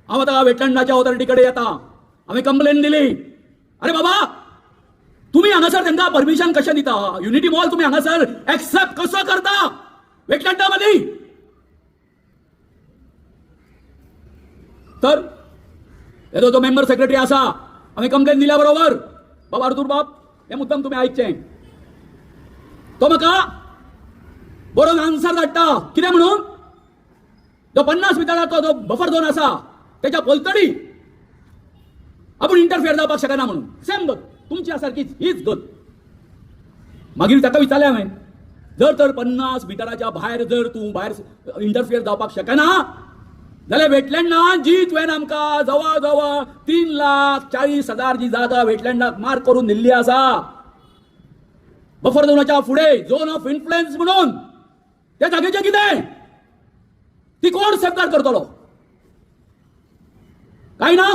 हांव आतां वेटलँडाच्या ऑथॉरिटी कडेन येता. हांवें कंप्लेन दिली. अरे बाबा, तुम्ही हांगासर तांकां परमिशन कशें दिता? युनिटी मॉल तुम्ही हांगासर एक्सेप्ट कसो करता वेटलँडा मदीं? तर येदो जो मेंबर सेक्रेटरी आसा, हांवें कंप्लेन दिल्या बरोबर, बाबा अर्तूर बाब, हे मुद्दम तुम्ही आयकचें. तो म्हाका बरोवन आन्सर धाडटा. कितें म्हणून? जो 50 मिटराचो जो बफर झोन आसा त्याच्या पलतडी आपण इंटरफियर जावपाक शकना म्हणून. सेम गत तुमच्या सारखीच हीच गत. मागीर ताका विचारलें हांवें, जर तर 50 मिटराच्या भायर जर तूं भायर इंटरफियर जावपाक शकना जाल्यार वेटलँडान जी तुवें आमकां जवळ जवळ 3,40,000 जी जागा वेटलँडाक मार्क करून दिल्ली आसा बफर झोनाच्या फुडें, झोन ऑफ इन्फ्लुएन्स म्हणून, त्या जागेचें कितें? ती कोण सेफगार्ड करतलो? काय ना.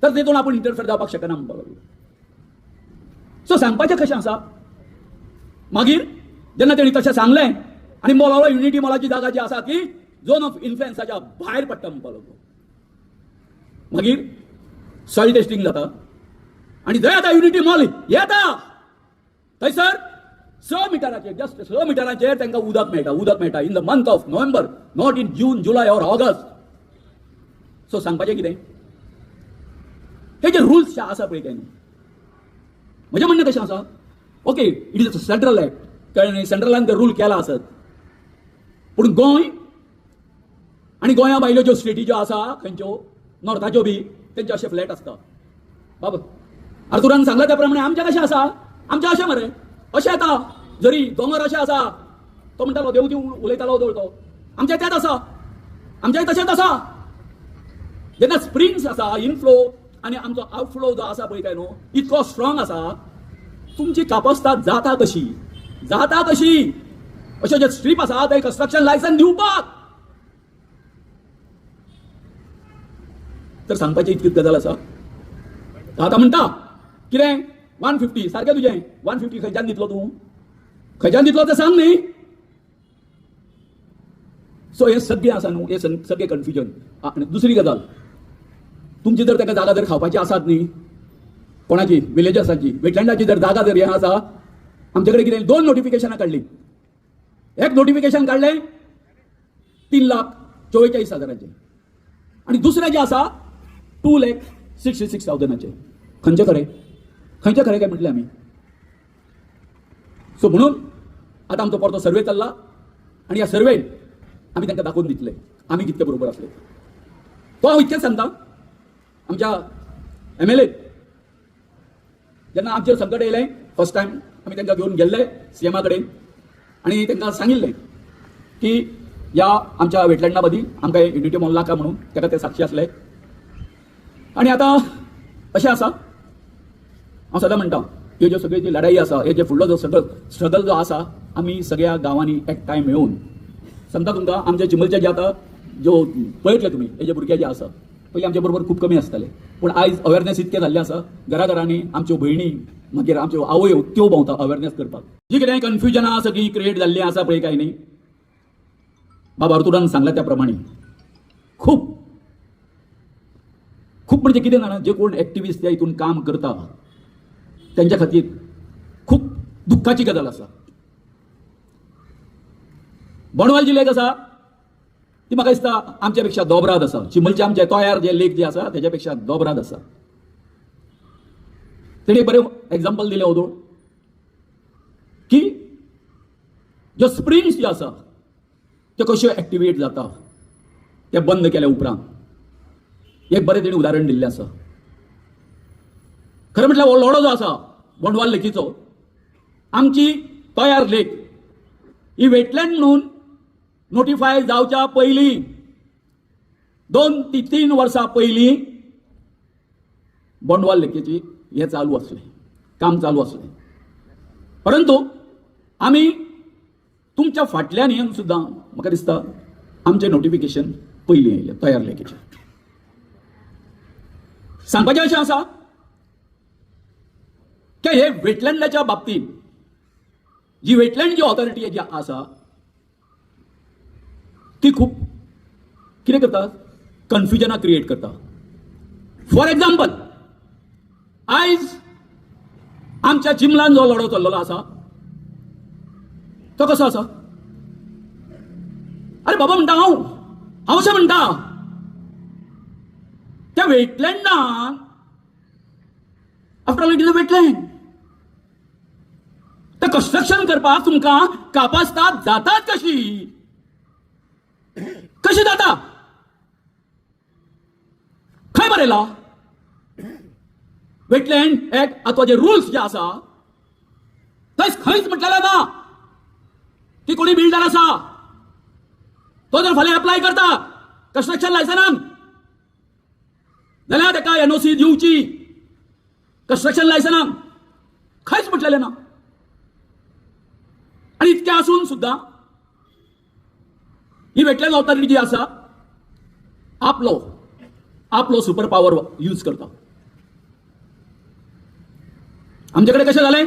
तर तेतून आपण इंटरफियर जावपाक शकना म्हणपाक लागलो. सो सांगपाचें कशें आसा, मागीर जेन्ना तेणी तशें सांगलें आनी बोलावलो, युनिटी मॉलाची जागा जी आसा ती झोन ऑफ इन्फ्लुएन्साच्या भायर पडटा म्हणपाक लागलो. मागीर सॉइल टेस्टिंग जाता आनी जंय आतां युनिटी मॉल येता थंयसर 6 मिटराचेर, जस्ट 6 मिटराचेर तांकां उदक मेळटा in the month of November, not in June, July or August. So सांगपाचें कितें? हे जे रुल्स जे आसा पळय काय न्हू, म्हजें म्हणणें कशें आसा, okay it is a central act, कळ्ळें न्ही, सेंट्रलान ते रूल केला आसत, पूण गोंय आनी गोंया भायल्यो ज्यो स्टेटी ज्यो आसा खंयच्यो नॉर्थाच्यो बी, तेंचे अशे फ्लॅट आसता. बाबा आर्थुरान सांगला त्या प्रमाणे आमचें कशें आसा, आमचें अशें मरे, अशें येता जरी दोंगर अशें आसा. तो म्हणटालो देवती उलयतालो तो, आमचें तेंच आसा, आमचें तशेंच आसा. जेन्ना स्प्रिंग्स आसा, इनफ्लो आनी आमचो आउटफ्लो जो आसा पळय काय न्हू, इतको स्ट्रॉंग आसा, तुमची कापस्ता जाता कशी? अशें जे स्ट्रीप आसा ते कंस्ट्रक्शन लायसन दिवपाक. तर सांगपाची इतकीच गजाल आसा. आतां म्हणटा कितें 150 सारकें तुजें 150 खंयच्यान दितलो तूं? खंयच्यान दितलो तें सांग न्ही. सो हे सगळें आसा न्हू, हे सगळें कन्फ्युजन. आनी दुसरी गजाल, तुमची जर ताका जागा जर खावपाची आसात न्ही, कोणाची विलेजर्सांची, वेटलँडाची जर जागा जर हे आसा, आमचे कडेन कितें 2 नोटिफिकेशनां काडली. एक नोटिफिकेशन काडलें 3,44,000 आनी दुसरें जें आसा 2,66,000. खंयचे खरें काय म्हटलें आमी. सो म्हणून आतां आमचो परतो सर्वे चल्ला आनी ह्या सर्वेन आमी तांकां दाखोवन दितले आमी कितले बरोबर आसले. तो हांव इतकेंच सांगता, आमच्या MLA जेन्ना आमचेर संकट येयलें फर्स्ट टायम, आमी तांकां घेवन गेल्ले CMA कडेन आनी तांकां सांगिल्लें की ह्या आमच्या वेटलँडा मदीं आमकां युनिटी मॉल नाका म्हणून, ताका ते साक्षी आसले. आनी आतां अशें आसा, हांव सदां म्हणटा, ह्यो ज्यो सगळ्यो जी लढाई आसा, हे जे फुडलो जो सगळो स्ट्रगल जो आसा, आमी सगळ्या गांवांनी एकठांय मेळून सांगता तुमकां. आमच्या चिमलचे जे आतां ज्यो पळयतले तुमी, हे जे भुरगे जे आसा, पयलीं आमचे बरोबर खूब कमी आसताले, पूण आयज अवेरनेस इतकें जाल्लें आसा, घराघरांनी आमच्यो भयणी मागीर आमच्यो आवयो त्यो भोंवता अवेरनेस करपाक. जी कितें कन्फ्युजनां सगळीं क्रिएट जाल्लीं आसा पळय काय न्ही, बाबा अर्तुरान सांगला त्या प्रमाणे खूब म्हणजे कितें जाणा, जे कोण एक्टिविस्ट त्या हितून काम करता त्यांच्या खातीर खूब दुख्खाची गजाल आसा. बोंडवाल जिल्ह्याक आसा ती म्हाका दिसता आमच्या पेक्षा दोबराद आसा. चिमलचे आमचे तोयार जे लेक जे आसा तेच्या पेक्षा दोबराद आसा. तेणे बरें एग्जाम्पल दिलें ओदोळ की ज्यो स्प्रिंग्स ज्यो आसा त्यो कश्यो एक्टिवेट जाता ते बंद केल्या उपरांत एक बरें तेणी उदाहरण दिल्लें आसा. खरें म्हटल्यार हो लोडो जो आसा बोंडवाल लेकीचो, आमची तयार लेक ही वेटलँड म्हणून नोटिफाय जावच्या पयलीं 2 ते 3 वर्सां पयलीं बोंडवाल लेकीची हे चालू आसलें, काम चालू आसलें. परंतु आमी तुमच्या फाटल्यान येवन सुद्दां म्हाका दिसता आमचें नोटिफिकेशन पयलीं येयलें तयार लेकीचें. सांगपाचें अशें आसा की हे वेटलँडाच्या बाबतींत जी वेटलँड जी ऑथॉरिटी जी आसा ती खूब कितें करता, कन्फ्युजना क्रिएट करता. फॉर एक्झाम्पल, आयज आमच्या चिमलान जो लढो चल्लेलो आसा तो कसो आसा? अरे बाबा म्हणटा हांव अशें म्हणटा, त्या वेटलँडान after all it is a wetland. ते कन्स्ट्रक्शन करपाक तुमकां कापासतात जातात कशी जाता? खंय बरयला? वेटलँड एक्ट अथवा जे रुल्स जे आसा थंय खंयच म्हटलेलें ना की कोणी बिल्डर आसा तो जर फाल्यां अप्लाय करता कन्स्ट्रक्शन लायसनाक जाल्यार ताका एनओसी दिवची. कन्स्ट्रक्शन लायसनाक खंयच म्हटलेलें ना. आणि इतकें आसून सुद्दां ही वेटलँड ऑथॉरिटी जी आसा आपलो सुपर पॉवर यूज करता. आमच्याकडे कशें जालें?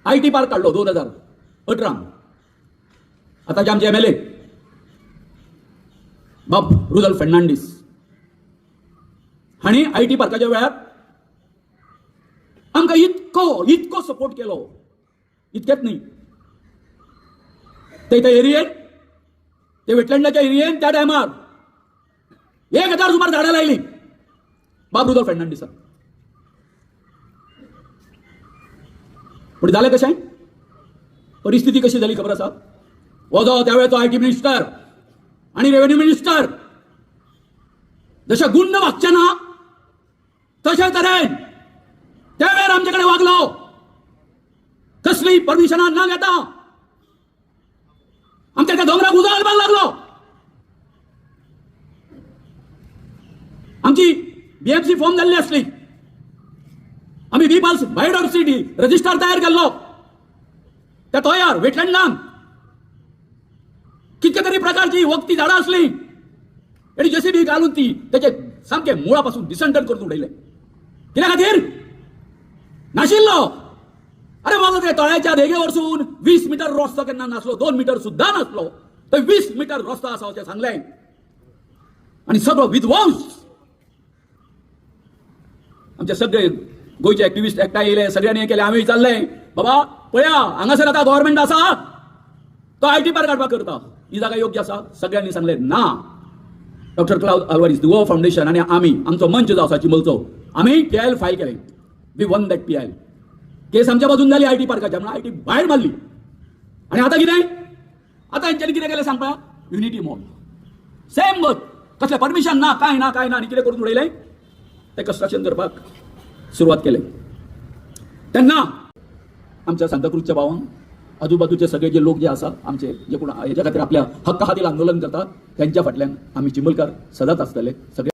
IT पार्क काढलो 2018. आतांचे आमचे MLA बाब रुदल फर्नांडीस हांणी IT पार्काच्या वेळार आमकां इतको सपोर्ट केलो. इतकेंच न्ही, त्या एरियेन, त्या वेटलँडाच्या एरियेन त्या टायमार 1000 सुमार झाडां लायली बाब रुदल फर्नांडीसान. पण जालें कशें? परिस्थिती कशी जाली खबर आसा? हो जो त्यावेळेचो IT मिनिस्टर आणि रेव्हेन्यू मिनिस्टर जशे गुंड वागचे ना तशे तरेन त्या वेळार आमचे कडेन वागलो. कसली परमिशनां न घेता आमच्या त्या दोंगराक उदक घालपाक लागलो. आमची BMC फॉर्म जाल्ली आसली. आम्ही बीपाल्स बायोडायव्हर्सिटी रजिस्टर तयार केल्लो. त्या तयार वेटलँडान कितके तरी प्रकारची वखदी झाडां असली आणि JCB घालून ती त्याचे सामके मुळापासून डिसंटन करून उडयले. कित्या खातीर? नाशिल्लो. अरे बाबा ते तळ्याच्या देगे वरसून 20 मीटर रस्तो केन्ना नासलो, 2 मीटर सुद्धा नासलो. तर 20 मीटर रस्तो आसा अशें सांगलें आणि सगळो विध्वंस. आमचे सगळे गोयचे ऍक्टिव्हिस्ट एकठांय येयले, सगळ्यांनी हे केले. आम्ही विचारले बाबा पळया हांगासर आता गव्हर्नमेंट आसा तो IT पार्क काडपाक करता, ही जागा योग्य आसा? सगळ्यांनी सांगले ना. डॉक्टर क्लाउद आल्वारीस, दुओ फाउंडेशन आणि आम्ही आमचो मंच जो आसा चिमलचो, आम्ही PIL फायल केले. We won that PIL. Case आमच्या बाजून झाली IT पार्काच्या, म्हणून IT भायर मारली. आणि आता कितें? आता हेंच्यांनी कितें केलें सांगपा? युनिटी मॉल सेम वर्क, कसलें परमिशन ना, काय ना आनी कितें करून उडयलें. ते कन्स्ट्रक्शन करपाक सुरवात केली. तेन्ना आमच्या सांताक्रूजच्या भावांक, आजूबाजूचे सगळे जे लोक जे आसात आमचे, जे कोण हेच्या खातीर आपल्या हक्का खातीर आंदोलन करतात, त्यांच्या फाटल्यान आमी चिमलकार सदांच आसतले. सगळे